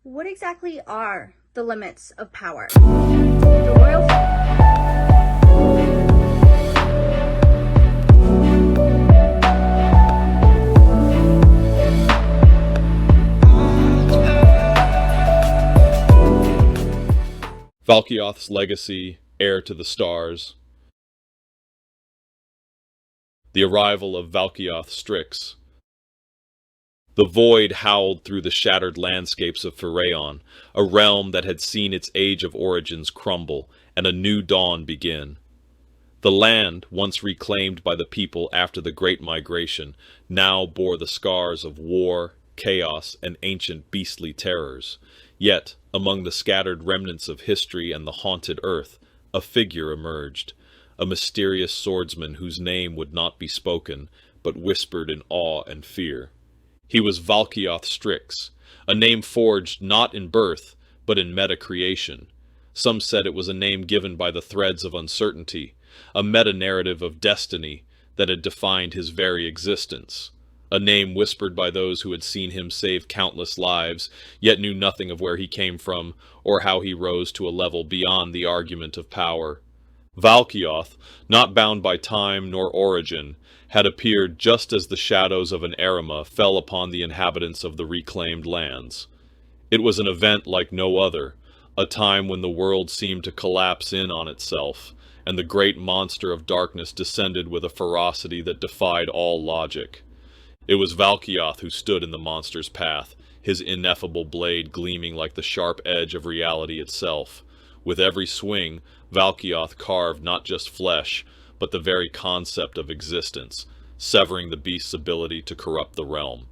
What exactly are the limits of power? The royal. Valkioth's legacy, heir to the stars. The arrival of Valkioth Strix. The void howled through the shattered landscapes of Pheraon, a realm that had seen its age of origins crumble and a new dawn begin. The land, once reclaimed by the people after the Great Migration, now bore the scars of war, chaos, and ancient beastly terrors. Yet, among the scattered remnants of history and the haunted earth, a figure emerged, a mysterious swordsman whose name would not be spoken, but whispered in awe and fear. He was Valkioth Strix, a name forged not in birth, but in meta-creation. Some said it was a name given by the threads of uncertainty, a meta-narrative of destiny that had defined his very existence. A name whispered by those who had seen him save countless lives, yet knew nothing of where he came from, or how he rose to a level beyond the argument of power. Valkioth, not bound by time nor origin, had appeared just as the shadows of an Arama fell upon the inhabitants of the reclaimed lands. It was an event like no other, a time when the world seemed to collapse in on itself, and the great monster of darkness descended with a ferocity that defied all logic. It was Valkioth who stood in the monster's path, his ineffable blade gleaming like the sharp edge of reality itself. With every swing, Valkioth carved not just flesh, but the very concept of existence, severing the beast's ability to corrupt the realm.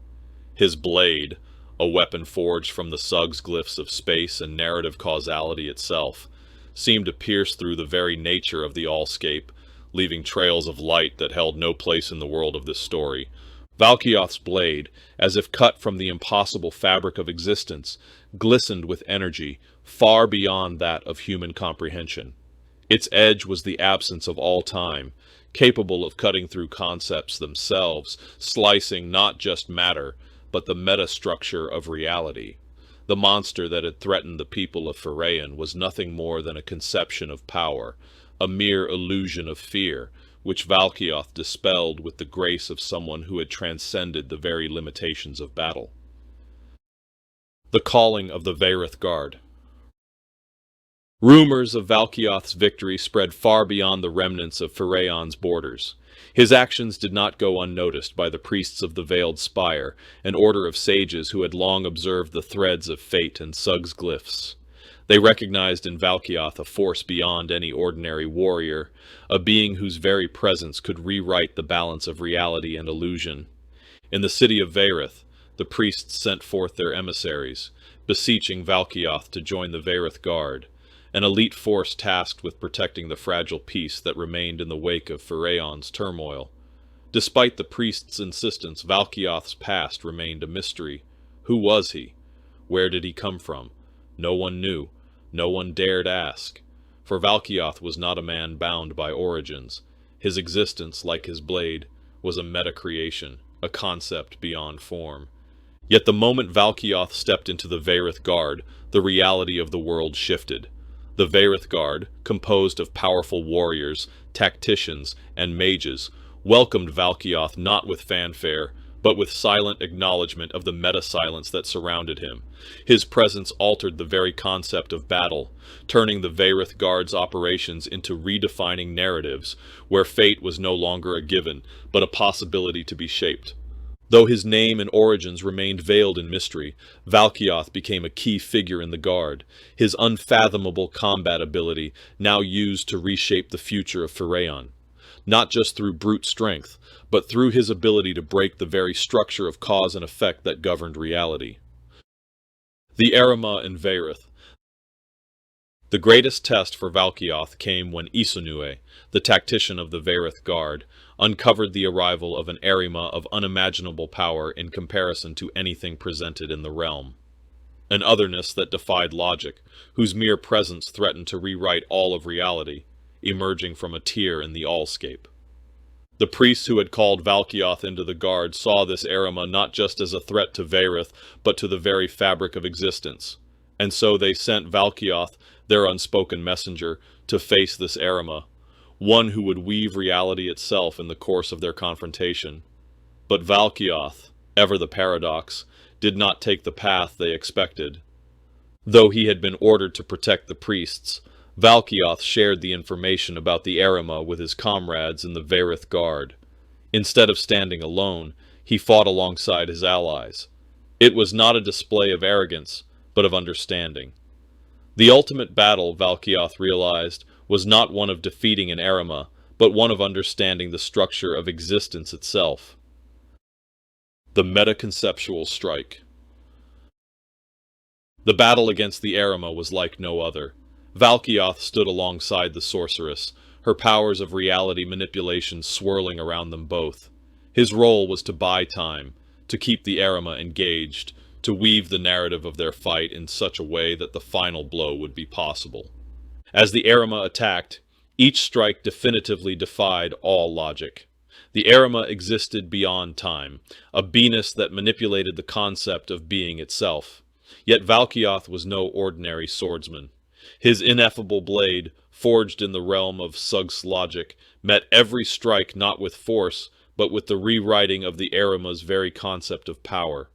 His blade, a weapon forged from the Suggsverse of space and narrative causality itself, seemed to pierce through the very nature of the allscape, leaving trails of light that held no place in the world of this story. Valkioth's blade, as if cut from the impossible fabric of existence, glistened with energy far beyond that of human comprehension. Its edge was the absence of all time, capable of cutting through concepts themselves, slicing not just matter, but the metastructure of reality. The monster that had threatened the people of Pheraon was nothing more than a conception of power, a mere illusion of fear, which Valkioth dispelled with the grace of someone who had transcended the very limitations of battle. The calling of the Veth Guard. Rumors of Valkioth's victory spread far beyond the remnants of Pheraon's borders. His actions did not go unnoticed by the priests of the Veiled Spire, an order of sages who had long observed the threads of fate and Suggsverse. They recognized in Valkioth a force beyond any ordinary warrior, a being whose very presence could rewrite the balance of reality and illusion. In the city of Veth, the priests sent forth their emissaries, beseeching Valkioth to join the Veth Guard, an elite force tasked with protecting the fragile peace that remained in the wake of Pheraon's turmoil. Despite the priest's insistence, Valkioth's past remained a mystery. Who was he? Where did he come from? No one knew. No one dared ask. For Valkioth was not a man bound by origins. His existence, like his blade, was a meta-creation, a concept beyond form. Yet the moment Valkioth stepped into the Veth Guard, the reality of the world shifted. The Veth Guard, composed of powerful warriors, tacticians, and mages, welcomed Valkioth not with fanfare, but with silent acknowledgement of the meta-silence that surrounded him. His presence altered the very concept of battle, turning the Veth Guard's operations into redefining narratives, where fate was no longer a given, but a possibility to be shaped. Though his name and origins remained veiled in mystery, Valkioth became a key figure in the Guard, his unfathomable combat ability now used to reshape the future of Pheraon. Not just through brute strength, but through his ability to break the very structure of cause and effect that governed reality. The Arama and Veth. The greatest test for Valkioth came when Isunue, the tactician of the Veth Guard, uncovered the arrival of an Arama of unimaginable power in comparison to anything presented in the realm. An otherness that defied logic, whose mere presence threatened to rewrite all of reality, emerging from a tear in the allscape. The priests who had called Valkioth into the guard saw this Arama not just as a threat to Veth, but to the very fabric of existence. And so they sent Valkioth, their unspoken messenger, to face this Arama, one who would weave reality itself in the course of their confrontation. But Valkioth, ever the paradox, did not take the path they expected. Though he had been ordered to protect the priests, Valkioth shared the information about the Arama with his comrades in the Veth Guard. Instead of standing alone, he fought alongside his allies. It was not a display of arrogance, but of understanding. The ultimate battle, Valkioth realized, was not one of defeating an Arama, but one of understanding the structure of existence itself. The metaconceptual strike. The battle against the Arama was like no other. Valkioth stood alongside the sorceress, her powers of reality manipulation swirling around them both. His role was to buy time, to keep the Arama engaged, to weave the narrative of their fight in such a way that the final blow would be possible. As the Arama attacked, each strike definitively defied all logic. The Arama existed beyond time, a beingness that manipulated the concept of being itself. Yet Valkioth was no ordinary swordsman. His ineffable blade, forged in the realm of Suggsverse logic, met every strike not with force, but with the rewriting of the Arama's very concept of power.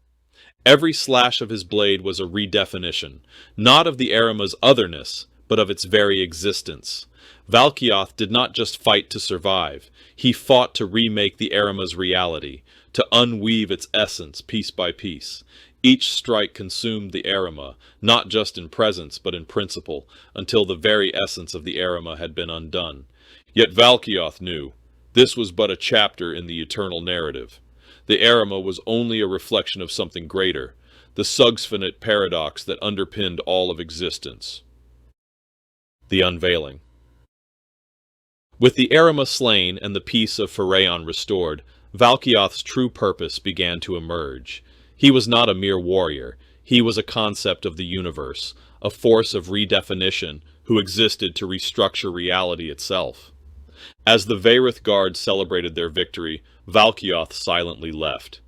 Every slash of his blade was a redefinition, not of the Arama's otherness, but of its very existence. Valkioth did not just fight to survive, he fought to remake the Arama's reality, to unweave its essence piece by piece. Each strike consumed the Arama, not just in presence but in principle, until the very essence of the Arama had been undone. Yet Valkioth knew, this was but a chapter in the eternal narrative. The Arama was only a reflection of something greater, the Suggsverse paradox that underpinned all of existence. The unveiling. With the Arama slain and the peace of Pharaon restored, Valkioth's true purpose began to emerge. He was not a mere warrior, he was a concept of the universe, a force of redefinition who existed to restructure reality itself. As the Veth Guard celebrated their victory, Valkioth silently left.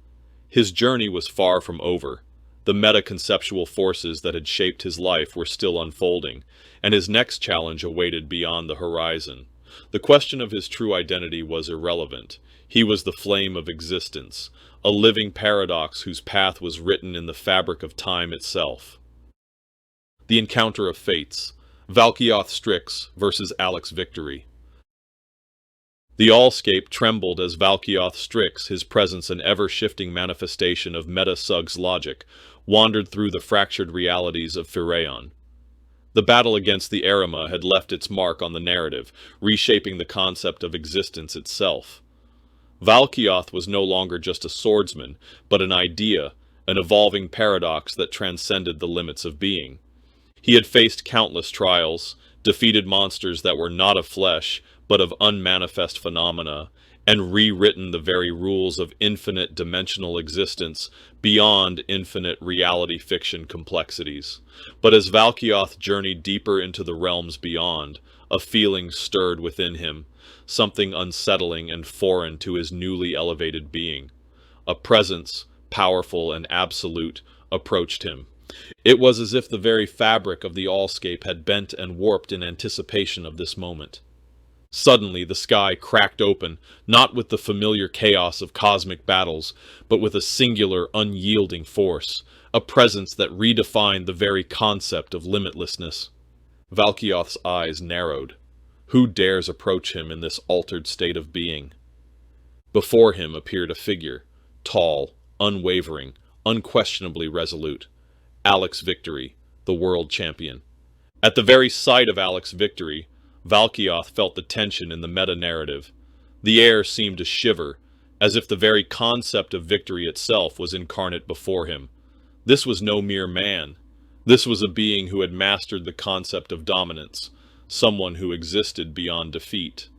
His journey was far from over. The metaconceptual forces that had shaped his life were still unfolding, and his next challenge awaited beyond the horizon. The question of his true identity was irrelevant. He was the flame of existence, a living paradox whose path was written in the fabric of time itself. The encounter of fates. Valkioth Strix versus Alex Victory. The allscape trembled as Valkioth Strix, his presence an ever-shifting manifestation of meta-Suggsverse logic, wandered through the fractured realities of Pharaon. The battle against the Arama had left its mark on the narrative, reshaping the concept of existence itself. Valkioth was no longer just a swordsman, but an idea, an evolving paradox that transcended the limits of being. He had faced countless trials, defeated monsters that were not of flesh, but of unmanifest phenomena, and rewritten the very rules of infinite dimensional existence beyond infinite reality fiction complexities. But as Valkioth journeyed deeper into the realms beyond, a feeling stirred within him, something unsettling and foreign to his newly elevated being. A presence, powerful and absolute, approached him. It was as if the very fabric of the allscape had bent and warped in anticipation of this moment. Suddenly the sky cracked open, not with the familiar chaos of cosmic battles, but with a singular, unyielding force, a presence that redefined the very concept of limitlessness. Valkioth's eyes narrowed. Who dares approach him in this altered state of being? Before him appeared a figure, tall, unwavering, unquestionably resolute. Alex Victory, the world champion. At the very sight of Alex Victory, Valkioth felt the tension in the meta-narrative. The air seemed to shiver, as if the very concept of victory itself was incarnate before him. This was no mere man. This was a being who had mastered the concept of dominance, someone who existed beyond defeat.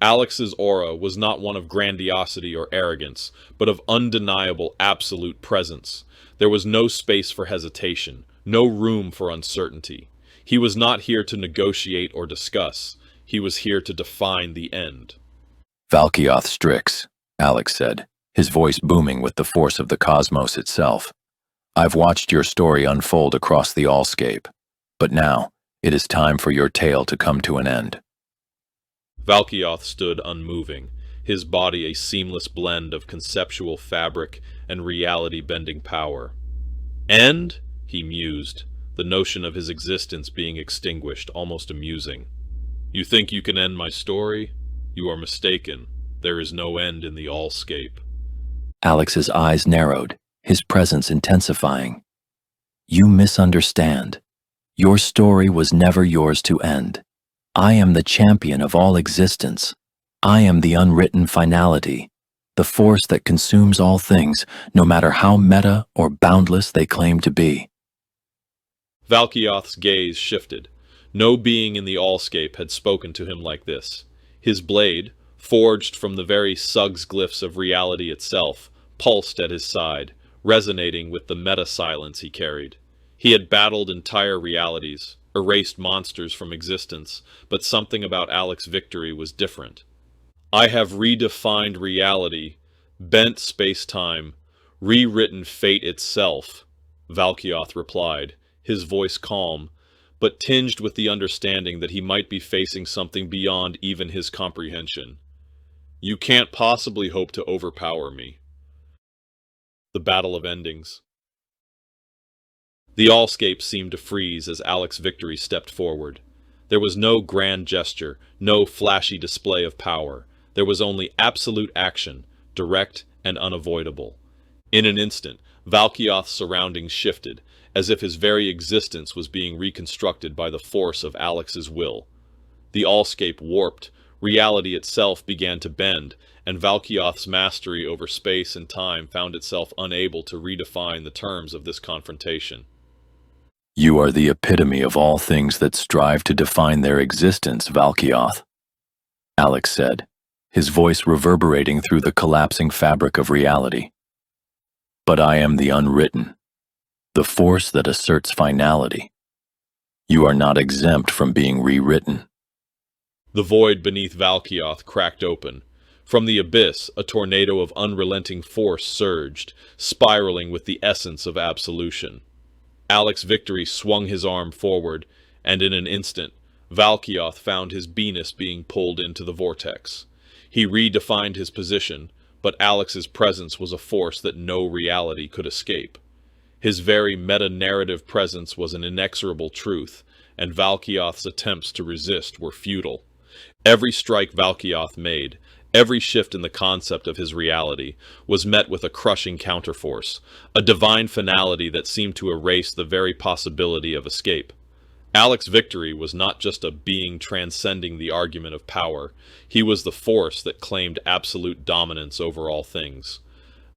Alex's aura was not one of grandiosity or arrogance, but of undeniable absolute presence. There was no space for hesitation, no room for uncertainty. He was not here to negotiate or discuss. He was here to define the end. Valkioth Strix, Alex said, his voice booming with the force of the cosmos itself. I've watched your story unfold across the allscape, but now it is time for your tale to come to an end. Valkioth stood unmoving, his body a seamless blend of conceptual fabric and reality-bending power. End? He mused, the notion of his existence being extinguished almost amusing. You think you can end my story? You are mistaken. There is no end in the allscape. Alex's eyes narrowed, his presence intensifying. You misunderstand. Your story was never yours to end. I am the champion of all existence. I am the unwritten finality, the force that consumes all things, no matter how meta or boundless they claim to be. Valkioth's gaze shifted. No being in the allscape had spoken to him like this. His blade, forged from the very Suggsglyphs of reality itself, pulsed at his side, resonating with the meta-silence he carried. He had battled entire realities, erased monsters from existence, but something about Alex's victory was different. I have redefined reality, bent space-time, rewritten fate itself, Valkioth replied, his voice calm, but tinged with the understanding that he might be facing something beyond even his comprehension. You can't possibly hope to overpower me. The Battle of Endings. The allscape seemed to freeze as Alex's victory stepped forward. There was no grand gesture, no flashy display of power. There was only absolute action, direct and unavoidable. In an instant, Valkioth's surroundings shifted, as if his very existence was being reconstructed by the force of Alex's will. The allscape warped, reality itself began to bend, and Valkioth's mastery over space and time found itself unable to redefine the terms of this confrontation. You are the epitome of all things that strive to define their existence, Valkioth, Alex said, his voice reverberating through the collapsing fabric of reality. But I am the unwritten, the force that asserts finality. You are not exempt from being rewritten. The void beneath Valkioth cracked open. From the abyss, a tornado of unrelenting force surged, spiraling with the essence of absolution. Alex's victory swung his arm forward, and in an instant, Valkioth found his beingness being pulled into the vortex. He redefined his position, but Alex's presence was a force that no reality could escape. His very meta-narrative presence was an inexorable truth, and Valkioth's attempts to resist were futile. Every strike Valkioth made, every shift in the concept of his reality, was met with a crushing counterforce, a divine finality that seemed to erase the very possibility of escape. Alex's victory was not just a being transcending the argument of power, he was the force that claimed absolute dominance over all things.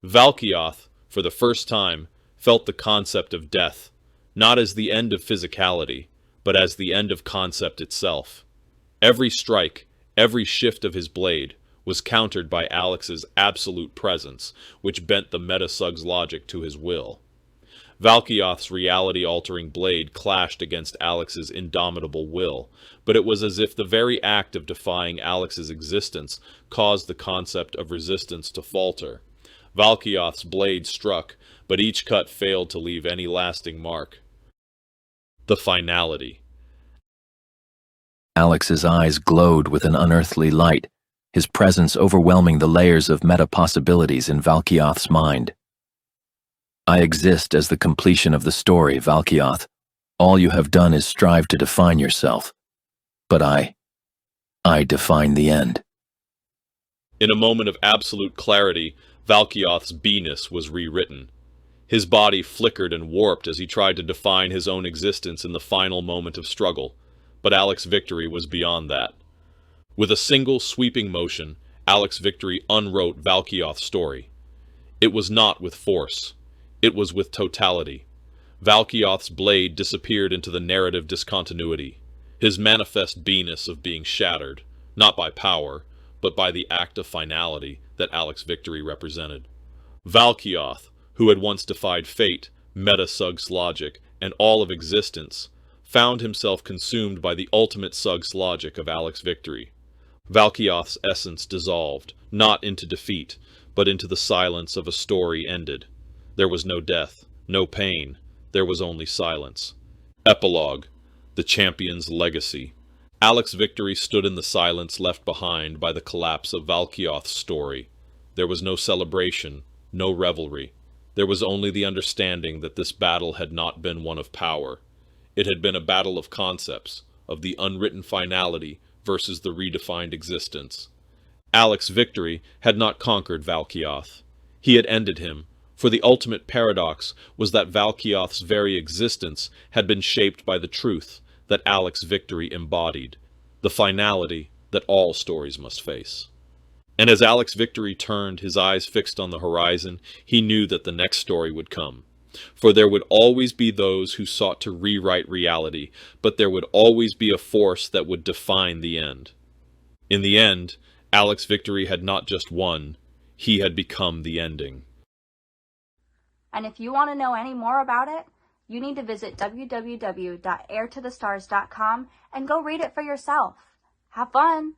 Valkioth, for the first time, felt the concept of death, not as the end of physicality, but as the end of concept itself. Every strike, every shift of his blade, was countered by Alex's absolute presence, which bent the meta-Suggs logic to his will. Valkioth's reality-altering blade clashed against Alex's indomitable will, but it was as if the very act of defying Alex's existence caused the concept of resistance to falter. Valkioth's blade struck, but each cut failed to leave any lasting mark. The finality. Alex's eyes glowed with an unearthly light, his presence overwhelming the layers of meta-possibilities in Valkioth's mind. I exist as the completion of the story, Valkioth. All you have done is strive to define yourself. But I define the end. In a moment of absolute clarity, Valkioth's beingness was rewritten. His body flickered and warped as he tried to define his own existence in the final moment of struggle, but Alex's victory was beyond that. With a single sweeping motion, Alex's victory unwrote Valkioth's story. It was not with force. It was with totality. Valkioth's blade disappeared into the narrative discontinuity, his manifest beingness of being shattered, not by power, but by the act of finality that Alex's victory represented. Valkioth, who had once defied fate, meta-Suggs logic, and all of existence, found himself consumed by the ultimate Suggs logic of Alex's victory. Valkioth's essence dissolved, not into defeat, but into the silence of a story ended. There was no death, no pain, there was only silence. Epilogue: The Champion's Legacy. Alex's victory stood in the silence left behind by the collapse of Valkioth's story. There was no celebration, no revelry. There was only the understanding that this battle had not been one of power. It had been a battle of concepts, of the unwritten finality versus the redefined existence. Alex's victory had not conquered Valkioth. He had ended him, for the ultimate paradox was that Valkioth's very existence had been shaped by the truth that Alex's victory embodied, the finality that all stories must face. And as Alex's victory turned, his eyes fixed on the horizon, he knew that the next story would come. For there would always be those who sought to rewrite reality, but there would always be a force that would define the end. In the end, Alex's victory had not just won, he had become the ending. And if you want to know any more about it, you need to visit www.airtothestars.com and go read it for yourself. Have fun!